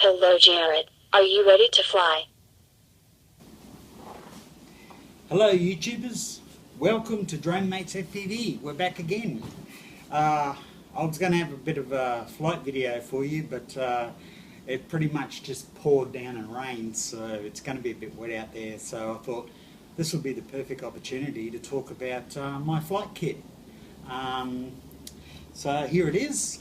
Hello Jared, are you ready to fly? Hello YouTubers, welcome to Drone Mates FPV. We're back again. I was going to have a bit of a flight video for you, but it pretty much just poured down and rained, so it's going to be a bit wet out there. So I thought this would be the perfect opportunity to talk about my flight kit. So here it is.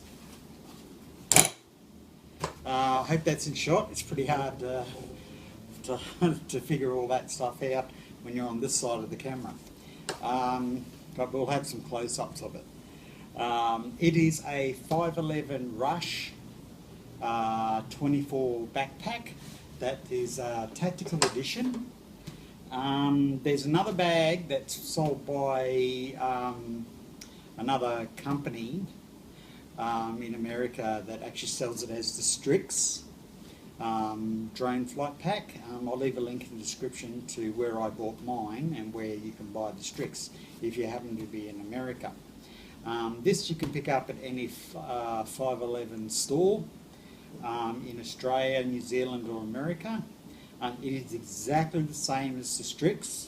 I hope that's in shot. It's pretty hard to figure all that stuff out when you're on this side of the camera. But we'll have some close-ups of it. It is a 511 Rush 24 backpack. That is a tactical edition. There's another bag that's sold by another company in America that actually sells it as the Strix drone flight pack. I'll leave a link in the description to where I bought mine and where you can buy the Strix if you happen to be in America. This you can pick up at any 511 store in Australia, New Zealand or America. It is exactly the same as the Strix,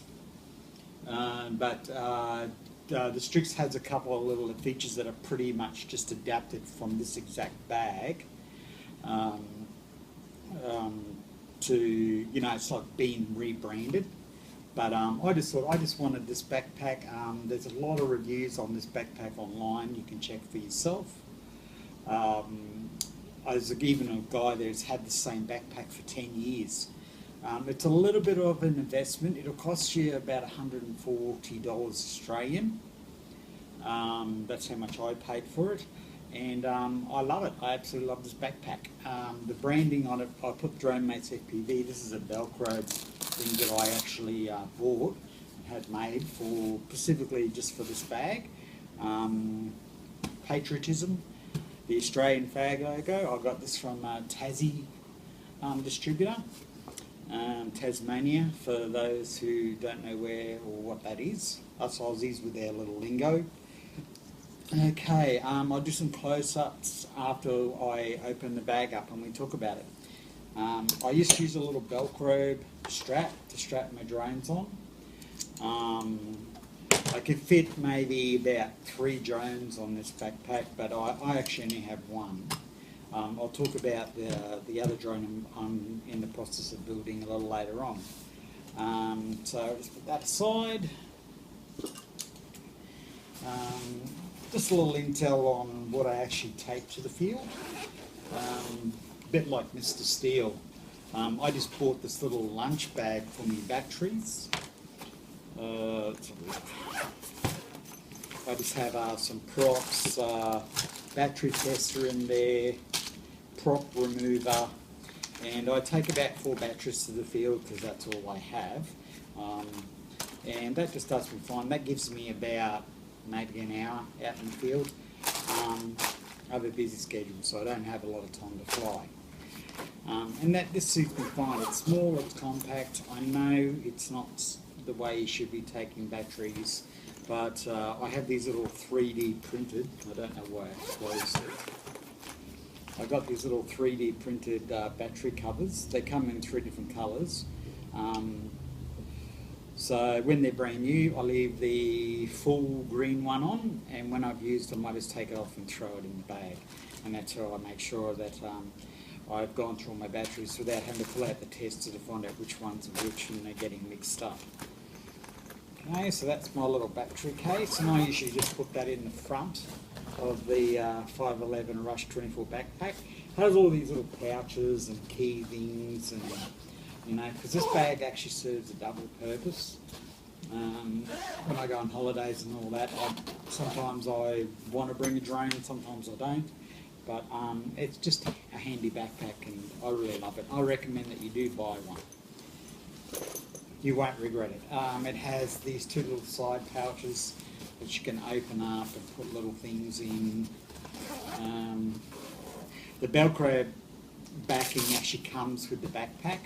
but the Strix has a couple of little features that are pretty much just adapted from this exact bag to, you know, it's like being rebranded. But I just thought, I just wanted this backpack. There's a lot of reviews on this backpack online. You can check for yourself. There's even a guy that's had the same backpack for 10 years. It's a little bit of an investment. It'll cost you about $140 Australian. That's how much I paid for it. And I love it. I absolutely love this backpack. The branding on it, I put Drone Mates FPV. This is a Velcro thing that I actually bought and had made for specifically just for this bag. Patriotism, the Australian flag logo. I got this from Tassie distributor. Tasmania, for those who don't know where or what that is. Us Aussies with their little lingo. Okay, I'll do some close-ups after I open the bag up and we talk about it. I used to use a little Velcro strap to strap my drones on. I could fit maybe about 3 drones on this backpack, but I actually only have one. I'll talk about the other drone I'm in the process of building a little later on. So I'll just put that aside. Just a little intel on what I actually take to the field. A bit like Mr. Steele. I just bought this little lunch bag for me batteries. Let's have a look. I just have some props, battery tester in there, prop remover, and I take about 4 batteries to the field because that's all I have. And that just does me fine. That gives me about maybe an hour out in the field. I have a busy schedule, so I don't have a lot of time to fly. And this suits me fine. It's small, it's compact. I know it's not the way you should be taking batteries, but I have these little 3D printed, I don't know why I closed it. I got these little 3D printed battery covers. They come in 3 different colours. So when they're brand new, I leave the full green one on, and when I've used them, I just take it off and throw it in the bag. And that's how I make sure that I've gone through all my batteries without having to pull out the tester to find out which ones are which and they're getting mixed up. Okay, so that's my little battery case, and I usually just put that in the front of the 511 Rush 24 backpack. It has all these little pouches and key things, and you know, because this bag actually serves a double purpose. When I go on holidays and all that, sometimes I want to bring a drone and sometimes I don't. But it's just a handy backpack and I really love it. I recommend that you do buy one. You won't regret it. It has these 2 little side pouches that you can open up and put little things in. The Velcro backing actually comes with the backpack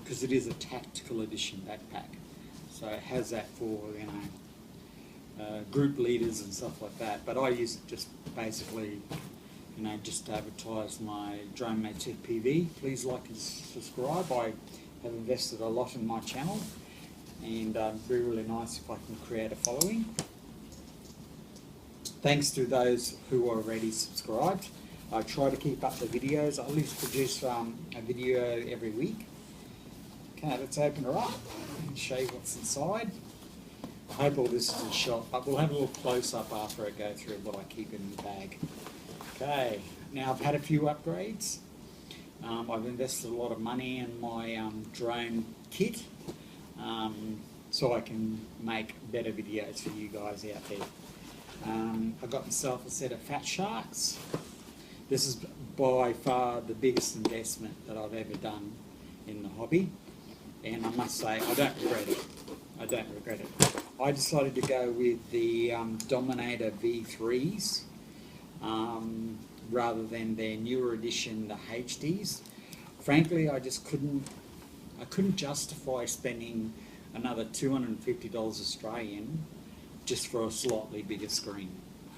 because it is a tactical edition backpack. So it has that for, you know, group leaders and stuff like that. But I use it just basically just to advertise my Drone Mates FPV, please like and subscribe. I have invested a lot in my channel, and it'd be really nice if I can create a following. Thanks to those who are already subscribed. I try to keep up the videos. I at least produce a video every week. Okay, let's open her up and show you what's inside. I hope all this isn't shot, but we'll have a little close-up after I go through what I keep in the bag. Okay, now I've had a few upgrades. I've invested a lot of money in my drone kit, so I can make better videos for you guys out there. I got myself a set of Fat Sharks. This is by far the biggest investment that I've ever done in the hobby, and I must say I don't regret it. I don't regret it. I decided to go with the Dominator V3s rather than their newer edition, the HDs. Frankly, I just couldn't justify spending another $250 Australian just for a slightly bigger screen.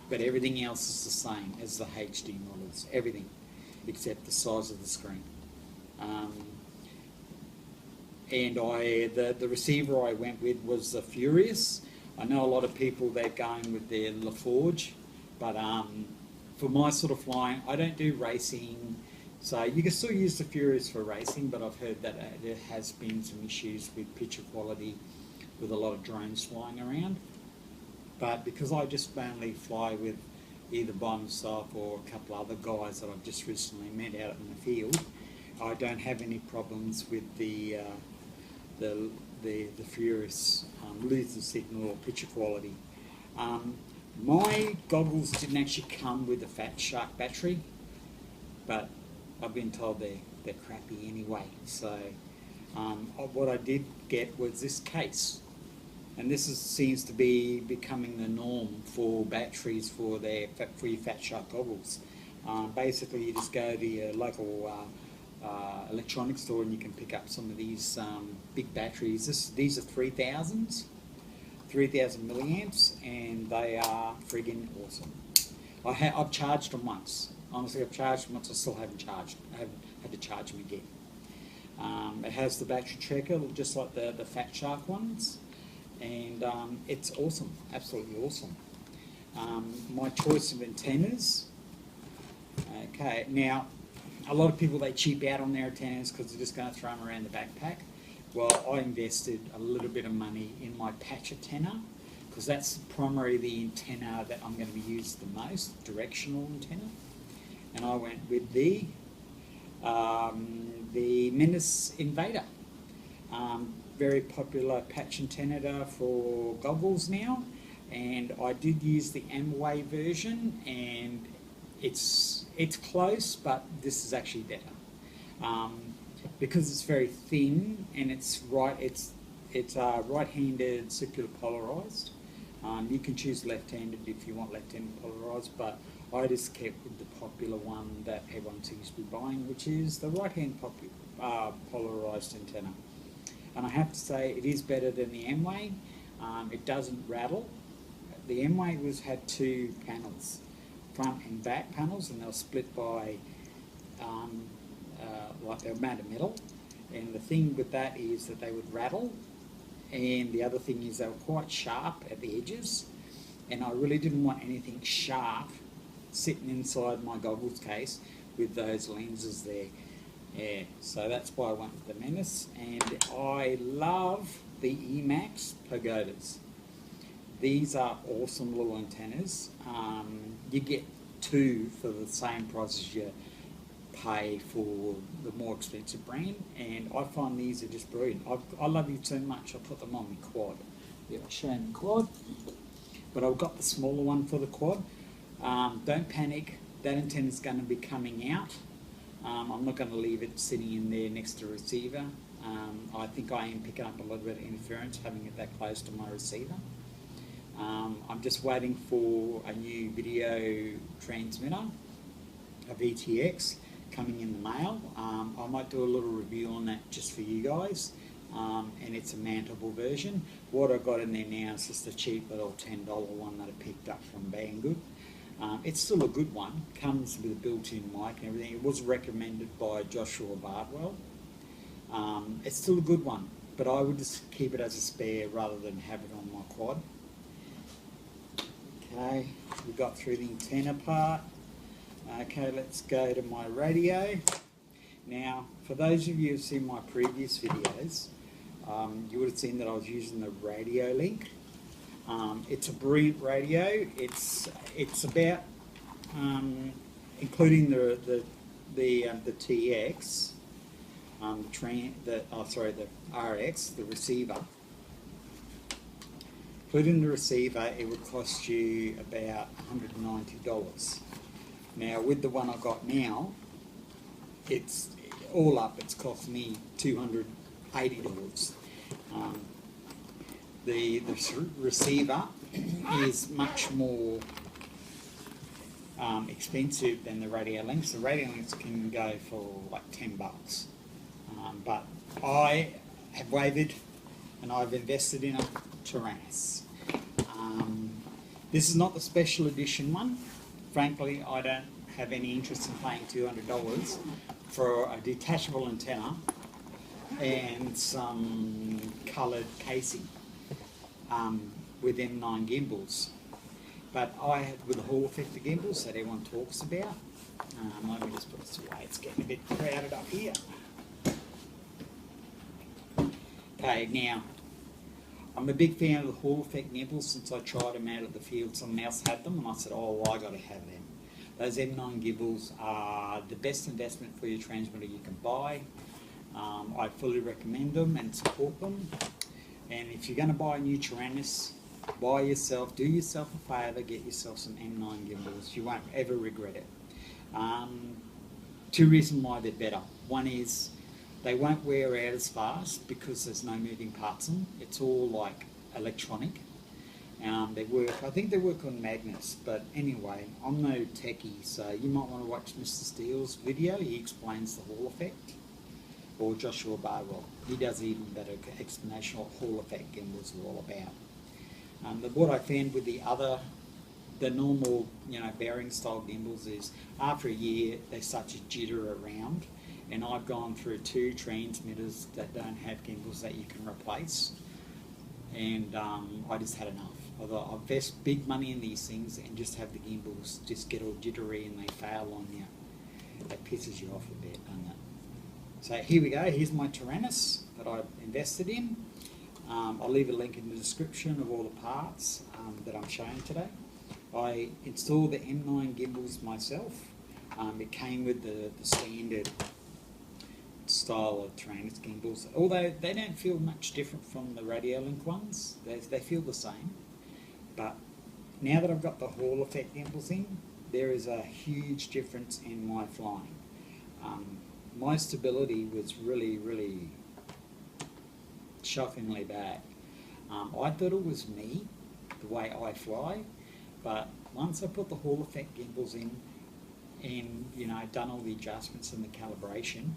But everything else is the same as the HD models, everything except the size of the screen. And the receiver I went with was the Furious. I know a lot of people, they're going with their LaForge, but for my sort of flying, I don't do racing, so you can still use the Furious for racing, but I've heard that there has been some issues with picture quality with a lot of drones flying around. But because I just mainly fly with either by myself or a couple other guys that I've just recently met out in the field, I don't have any problems with the Furious losing signal or picture quality. My goggles didn't actually come with the Fat Shark battery, but I've been told they're crappy anyway. So what I did get was this case, and this seems to be becoming the norm for batteries for your Fat Shark goggles. Basically, you just go to your local electronics store and you can pick up some of these big batteries. These are 3000 milliamps, and they are friggin' awesome. I've charged them once. Honestly, I've charged them once. I still haven't charged. I haven't had to charge them again. It has the battery tracker just like the Fat Shark ones, and it's awesome, absolutely awesome. My choice of antennas. Okay, now a lot of people, they cheap out on their antennas because they're just going to throw them around the backpack. Well, I invested a little bit of money in my patch antenna because that's primarily the antenna that I'm going to be using the most, directional antenna. And I went with the Menace Invader. Very popular patch antenna for goggles now, and I did use the Amway version, and it's close, but this is actually better because it's very thin and it's right-handed circular polarized. You can choose left-handed if you want left-handed polarized, but I just kept with the popular one that everyone seems to be buying, which is the right-hand polarized antenna. And I have to say, it is better than the Amway. It doesn't rattle. The Amway had two panels, front and back panels, and they were split by like they were made of metal. And the thing with that is that they would rattle, and the other thing is they were quite sharp at the edges, and I really didn't want anything sharp sitting inside my goggles case with those lenses there. Yeah, so that's why I went with the Menace, and I love the Emax Pagodas. These are awesome little antennas. You get two for the same price as you pay for the more expensive brand, and I find these are just brilliant. I love these so much, I put them on my quad. Yeah, I'll show you the quad, but I've got the smaller one for the quad. Don't panic, that antenna is going to be coming out. I'm not going to leave it sitting in there next to the receiver. I think I am picking up a little bit of interference having it that close to my receiver. I'm just waiting for a new video transmitter, a VTX, coming in the mail. I might do a little review on that just for you guys, and it's a mountable version. What I got in there now is just a cheap little $10 one that I picked up from Banggood. It's still a good one, comes with a built-in mic and everything. It was recommended by Joshua Bardwell. It's still a good one, but I would just keep it as a spare rather than have it on my quad. Okay, we got through the antenna part. Okay, let's go to my radio. Now, for those of you who've seen my previous videos, you would have seen that I was using the Radio Link. It's a brilliant radio. It's about including the TX, the RX, the receiver. Including the receiver, it would cost you about $190. Now, with the one I got now, it's all up. It's cost me $280. The receiver is much more expensive than the Radio Links. The Radio Links can go for like $10, but I have wavered and I've invested in a Taranis. This is not the special edition one. Frankly, I don't have any interest in paying $200 for a detachable antenna and some coloured casing with M9 gimbals. But I had with the Hall effector gimbals that everyone talks about. Let me just put this away, it's getting a bit crowded up here. Okay, now, I'm a big fan of the Hall effect gimbals. Since I tried them out at the field, someone else had them, and I said, oh, well, I got to have them. Those M9 gimbals are the best investment for your transmitter you can buy. I fully recommend them and support them. And if you're going to buy a new Taranis, do yourself a favour, get yourself some M9 gimbals. You won't ever regret it. Two reasons why they're better. One is they won't wear out as fast because there's no moving parts in them. It's all like electronic. I think they work on magnets, but anyway, I'm no techie, so you might want to watch Mr. Steele's video. He explains the Hall effect, or Joshua Bardwell. He does even better explanation of what Hall effect gimbals are all about. What I found with the normal, bearing style gimbals is after a year they start to jitter around, and I've gone through 2 transmitters that don't have gimbals that you can replace, and I just had enough. I invest big money in these things and just have the gimbals just get all jittery and they fail on you. That pisses you off a bit, doesn't it? So here we go, here's my Taranis that I've invested in. I'll leave a link in the description of all the parts that I'm showing today. I installed the M9 gimbals myself. It came with the standard style of Taranis gimbals, although they don't feel much different from the Radio Link ones. They feel the same. But now that I've got the Hall effect gimbals in, there is a huge difference in my flying. My stability was really, really shockingly bad. I thought it was me, the way I fly, but once I put the Hall effect gimbals in and done all the adjustments and the calibration,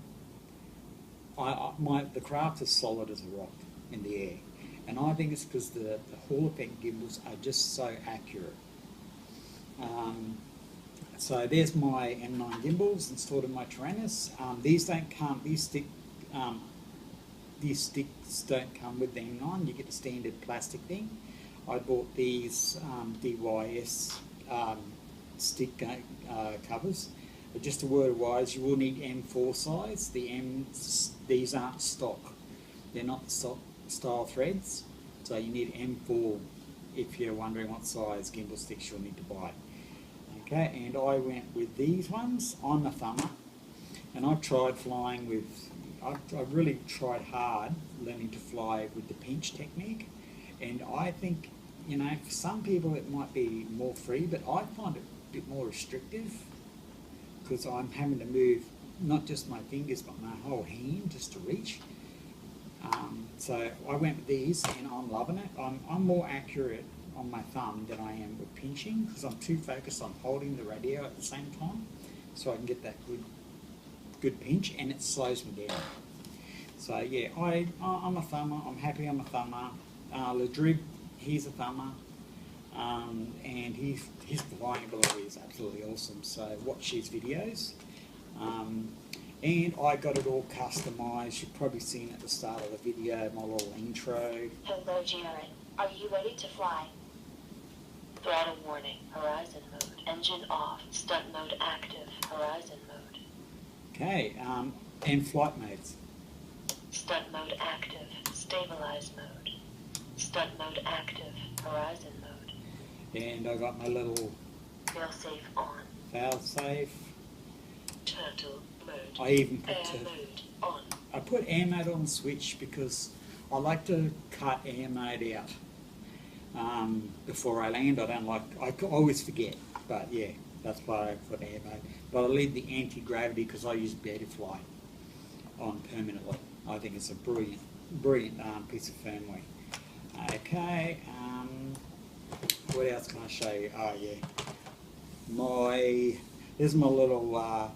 the craft is solid as a rock in the air. And I think it's because the Hall effect gimbals are just so accurate. So there's my M9 gimbals installed in my Taranis. These sticks don't come with the M9. You get the standard plastic thing. I bought these DYS stick covers. But just a word wise, you will need M4 size. These aren't stock. They're not stock style threads. So you need M4 if you're wondering what size gimbal sticks you'll need to buy. Okay, and I went with these ones. I'm a thumber, and I've tried flying with, I've really tried hard learning to fly with the pinch technique, and I think, for some people it might be more free, but I find it a bit more restrictive because I'm having to move not just my fingers but my whole hand just to reach. So I went with these and I'm loving it. I'm more accurate on my thumb than I am with pinching because I'm too focused on holding the radio at the same time so I can get that good pinch, and it slows me down. So yeah, I'm a thumber. I'm happy I'm a thumber. Ladrib, he's a thumber. and his flying ability is absolutely awesome. So watch his videos. And I got it all customized. You've probably seen at the start of the video my little intro. Hello, Jared. Are you ready to fly? Throttle warning. Horizon mode. Engine off. Stunt mode active. Horizon mode. Okay, and flight modes. Stunt mode active. Stabilize mode. Stunt mode active. Horizon mode. And I got my little Failsafe on. fail-safe. Turtle mode. I even put Air mode on. I put air mode on the switch because I like to cut air mode out before I land. I always forget, but yeah, that's why I put air mode. But I leave the anti-gravity because I use Betafly on permanently. I think it's a brilliant piece of firmware. Okay, what else can I show you? Oh yeah, here's my little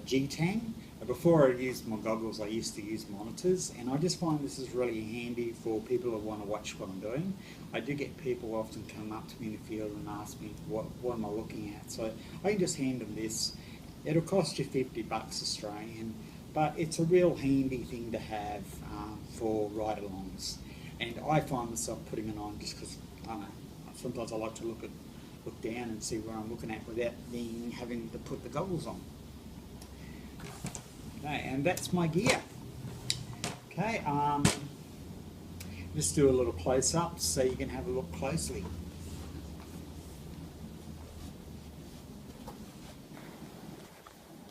G-Tang. Before I used my goggles, I used to use monitors, and I just find this is really handy for people who want to watch what I'm doing. I do get people often come up to me in the field and ask me what am I looking at, so I can just hand them this. It'll cost you $50 Australian, but it's a real handy thing to have for ride-alongs. And I find myself putting it on just because I don't know. Sometimes I like to look down and see where I'm looking at without having to put the goggles on. Okay, and that's my gear. Okay, just do a little close-up so you can have a look closely.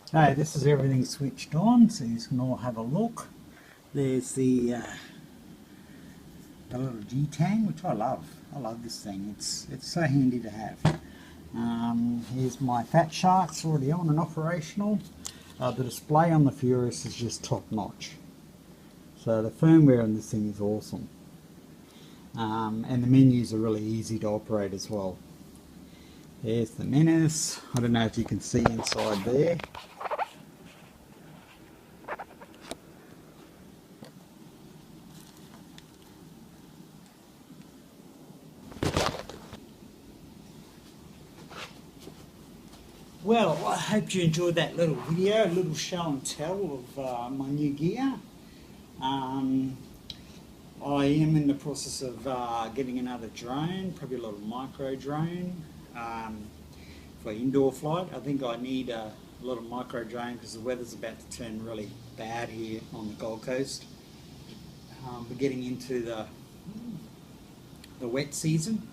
Okay, this is everything switched on, so you can all have a look. There's the little G-Tang, which I love. I love this thing. It's so handy to have. Here's my Fat Sharks already on and operational. The display on the Furious is just top notch. So the firmware on this thing is awesome. And the menus are really easy to operate as well. There's the Menace. I don't know if you can see inside there. Well, I hope you enjoyed that little video, a little show and tell of my new gear. I am in the process of getting another drone, probably a little micro drone for indoor flight. I think I need a little micro drone because the weather's about to turn really bad here on the Gold Coast. We're getting into the wet season.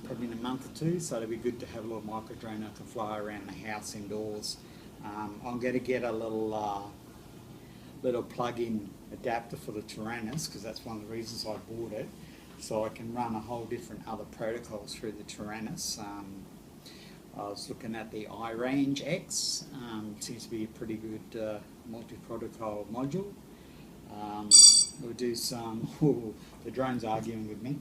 Probably in a month or two, so it'll be good to have a little micro drone that can fly around the house indoors. I'm going to get a little plug-in adapter for the Taranis because that's one of the reasons I bought it, so I can run a whole different other protocols through the Taranis. I was looking at the iRange X. Seems to be a pretty good multi-protocol module. We'll do some. The drone's arguing with me.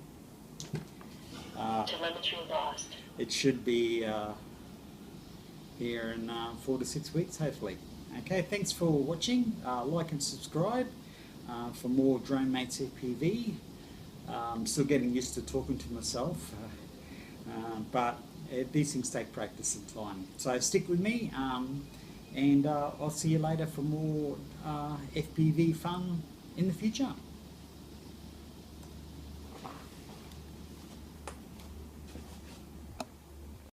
Telemetry lost. It should be here in 4 to 6 weeks, hopefully. Okay, thanks for watching. Like and subscribe for more Drone Mates FPV. I'm still getting used to talking to myself, but these things take practice and time. So stick with me, and I'll see you later for more FPV fun in the future.